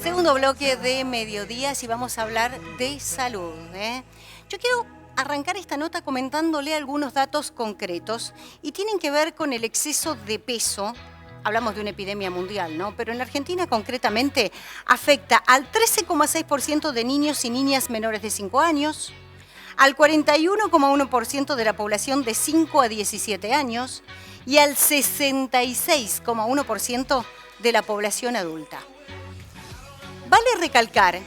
Segundo bloque de Mediodías y vamos a hablar de salud. Yo quiero arrancar esta nota comentándole algunos datos concretos y tienen que ver con el exceso de peso. Hablamos de una epidemia mundial, ¿no? Pero en Argentina concretamente afecta al 13,6% de niños y niñas menores de 5 años, al 41,1% de la población de 5 a 17 años y al 66,1% de la población adulta. Vale recalcar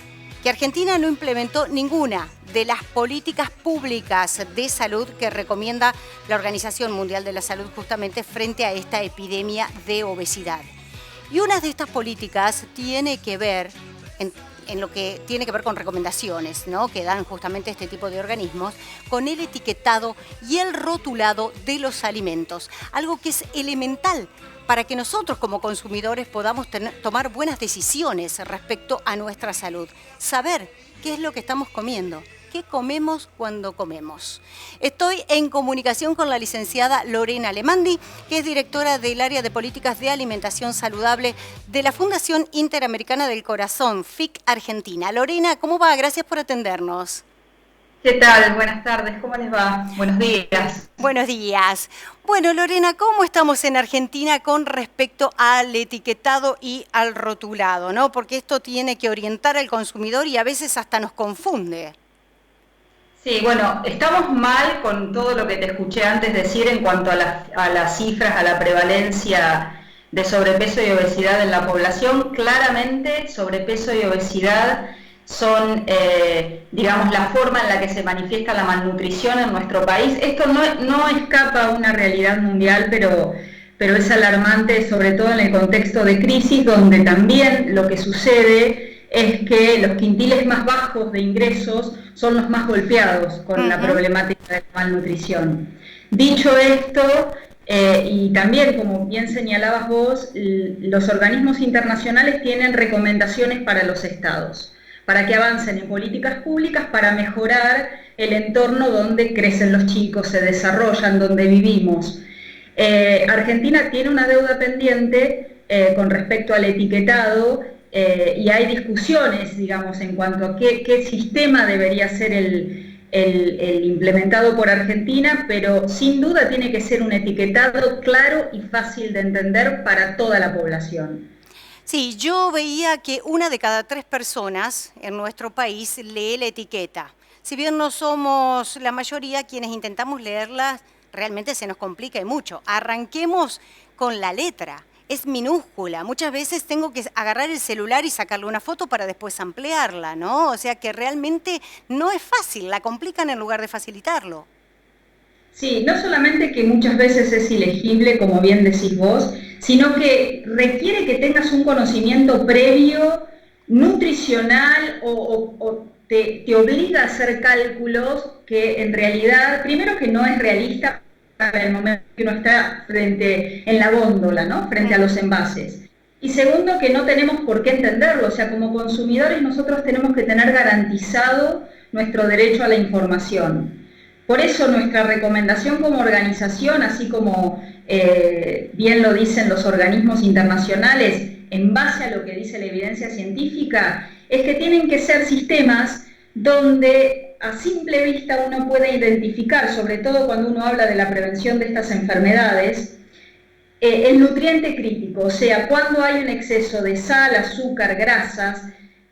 que Argentina no implementó ninguna de las políticas públicas de salud que recomienda la Organización Mundial de la Salud justamente frente a esta epidemia de obesidad. Y una de estas políticas tiene que ver, en lo que tiene que ver con recomendaciones, ¿no?, que dan justamente este tipo de organismos, con el etiquetado y el rotulado de los alimentos, algo que es elemental para que nosotros como consumidores podamos tomar buenas decisiones respecto a nuestra salud. Saber qué es lo que estamos comiendo, qué comemos cuando comemos. Estoy en comunicación con la licenciada Lorena Alemandi, que es directora del área de políticas de alimentación saludable de la Fundación Interamericana del Corazón, FIC Argentina. Lorena, ¿cómo va? Gracias por atendernos. ¿Qué tal? Buenas tardes, ¿cómo les va? Buenos días. Buenos días. Bueno, Lorena, ¿cómo estamos en Argentina con respecto al etiquetado y al rotulado, ¿no? Porque esto tiene que orientar al consumidor y a veces hasta nos confunde. Sí, bueno, estamos mal con todo lo que te escuché antes decir en cuanto a las cifras, a la prevalencia de sobrepeso y obesidad en la población. Claramente, sobrepeso y obesidad son, digamos, la forma en la que se manifiesta la malnutrición en nuestro país. Esto no escapa a una realidad mundial, pero es alarmante, sobre todo en el contexto de crisis, donde también lo que sucede es que los quintiles más bajos de ingresos son los más golpeados con la problemática de la malnutrición. Dicho esto, y también, como bien señalabas vos, los organismos internacionales tienen recomendaciones para los estados, para que avancen en políticas públicas para mejorar el entorno donde crecen los chicos, se desarrollan, donde vivimos. Argentina tiene una deuda pendiente con respecto al etiquetado y hay discusiones, digamos, en cuanto a qué sistema debería ser el implementado por Argentina, pero sin duda tiene que ser un etiquetado claro y fácil de entender para toda la población. Sí, yo veía que 1 de cada 3 personas en nuestro país lee la etiqueta. Si bien no somos la mayoría quienes intentamos leerla, realmente se nos complica y mucho. Arranquemos con la letra. Es minúscula. Muchas veces tengo que agarrar el celular y sacarle una foto para después ampliarla, ¿no? O sea que realmente no es fácil, la complican en lugar de facilitarlo. Sí, no solamente que muchas veces es ilegible, como bien decís vos, sino que requiere que tengas un conocimiento previo, nutricional, o te obliga a hacer cálculos que en realidad, primero que no es realista para el momento que uno está en la góndola, ¿no?, frente a los envases. Y segundo, que no tenemos por qué entenderlo, o sea, como consumidores nosotros tenemos que tener garantizado nuestro derecho a la información. Por eso nuestra recomendación como organización, así como bien lo dicen los organismos internacionales, en base a lo que dice la evidencia científica, es que tienen que ser sistemas donde a simple vista uno puede identificar, sobre todo cuando uno habla de la prevención de estas enfermedades, el nutriente crítico, o sea, cuando hay un exceso de sal, azúcar, grasas,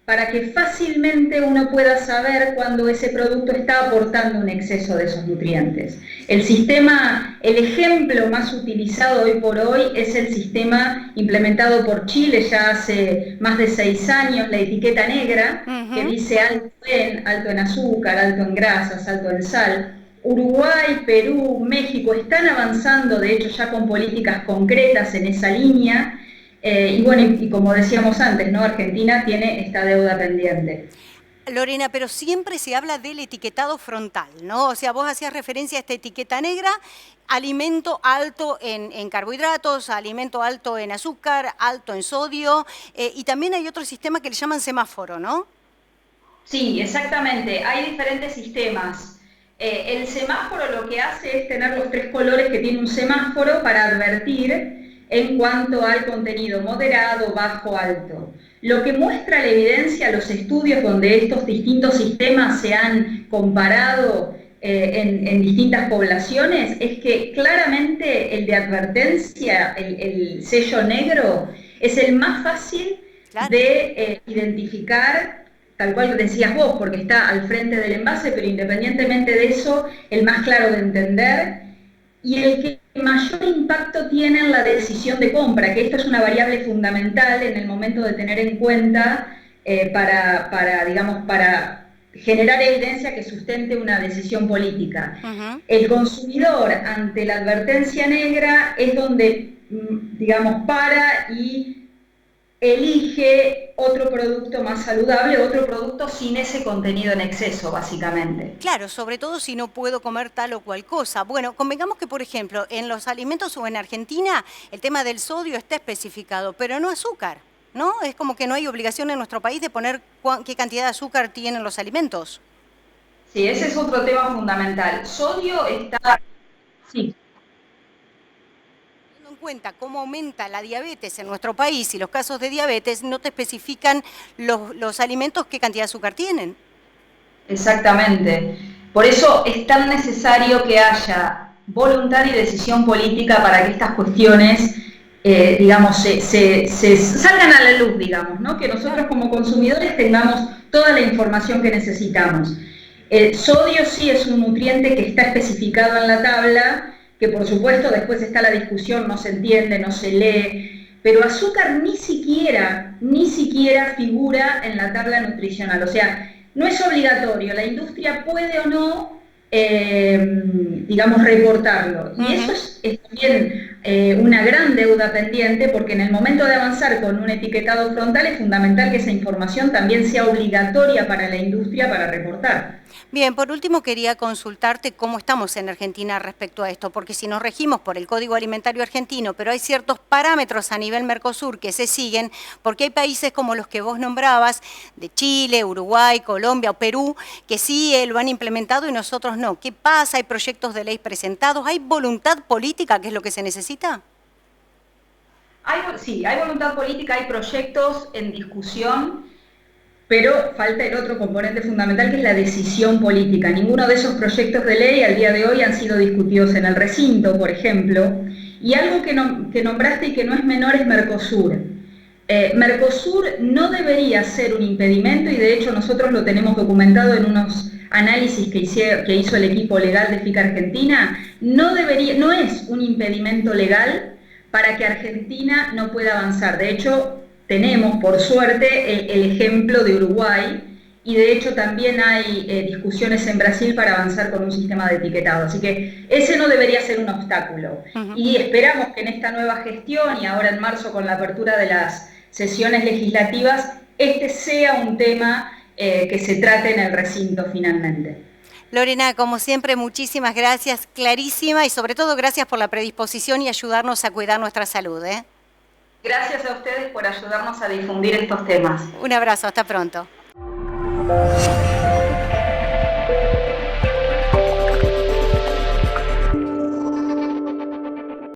para que fácilmente uno pueda saber cuando ese producto está aportando un exceso de esos nutrientes. El ejemplo más utilizado hoy por hoy es el sistema implementado por Chile ya hace más de 6 años, la etiqueta negra, que dice alto en azúcar, alto en grasas, alto en sal. Uruguay, Perú, México están avanzando, de hecho, ya con políticas concretas en esa línea. Y bueno, y como decíamos antes, ¿no?, Argentina tiene esta deuda pendiente. Lorena, pero siempre se habla del etiquetado frontal, ¿no? O sea, vos hacías referencia a esta etiqueta negra, alimento alto en carbohidratos, alimento alto en azúcar, alto en sodio, y también hay otro sistema que le llaman semáforo, ¿no? Sí, exactamente. Hay diferentes sistemas. El semáforo lo que hace es tener los 3 colores que tiene un semáforo para advertir en cuanto al contenido moderado, bajo, alto. Lo que muestra la evidencia, los estudios donde estos distintos sistemas se han comparado en distintas poblaciones, es que claramente el de advertencia, el sello negro, es el más fácil de identificar, tal cual decías vos, porque está al frente del envase, pero independientemente de eso, el más claro de entender y el que mayor impacto tiene en la decisión de compra, que esto es una variable fundamental en el momento de tener en cuenta para generar evidencia que sustente una decisión política. El consumidor ante la advertencia negra es donde, para y elige otro producto más saludable, otro producto sin ese contenido en exceso, básicamente. Claro, sobre todo si no puedo comer tal o cual cosa. Bueno, convengamos que, por ejemplo, en los alimentos o en Argentina, el tema del sodio está especificado, pero no azúcar, ¿no? Es como que no hay obligación en nuestro país de poner qué cantidad de azúcar tienen los alimentos. Sí, ese es otro tema fundamental. Sodio está... Sí. En cuenta cómo aumenta la diabetes en nuestro país y los casos de diabetes, no te especifican los alimentos qué cantidad de azúcar tienen. Exactamente. Por eso es tan necesario que haya voluntad y decisión política para que estas cuestiones, se salgan a la luz, ¿no? Que nosotros como consumidores tengamos toda la información que necesitamos. El sodio sí es un nutriente que está especificado en la tabla, que por supuesto después está la discusión, no se entiende, no se lee, pero azúcar ni siquiera figura en la tabla nutricional, o sea, no es obligatorio, la industria puede o no, reportarlo, y eso es también una gran deuda pendiente, porque en el momento de avanzar con un etiquetado frontal es fundamental que esa información también sea obligatoria para la industria para reportar. Bien, por último quería consultarte cómo estamos en Argentina respecto a esto, porque si nos regimos por el Código Alimentario Argentino, pero hay ciertos parámetros a nivel Mercosur que se siguen, porque hay países como los que vos nombrabas, de Chile, Uruguay, Colombia o Perú, que sí lo han implementado y nosotros no. ¿Qué pasa? ¿Hay proyectos de ley presentados? ¿Hay voluntad política, que es lo que se necesita? Sí, hay voluntad política, hay proyectos en discusión, pero falta el otro componente fundamental, que es la decisión política. Ninguno de esos proyectos de ley al día de hoy han sido discutidos en el recinto, por ejemplo. Y algo que nombraste y que no es menor es Mercosur. Mercosur no debería ser un impedimento, y de hecho nosotros lo tenemos documentado en unos análisis que hizo el equipo legal de FICA Argentina. No es un impedimento legal para que Argentina no pueda avanzar. De hecho, tenemos, por suerte, el ejemplo de Uruguay, y de hecho también hay discusiones en Brasil para avanzar con un sistema de etiquetado. Así que ese no debería ser un obstáculo. Y esperamos que en esta nueva gestión, y ahora en marzo con la apertura de las sesiones legislativas, este sea un tema que se trate en el recinto finalmente. Lorena, como siempre, muchísimas gracias, clarísima, y sobre todo gracias por la predisposición y ayudarnos a cuidar nuestra salud. Gracias a ustedes por ayudarnos a difundir estos temas. Un abrazo, hasta pronto.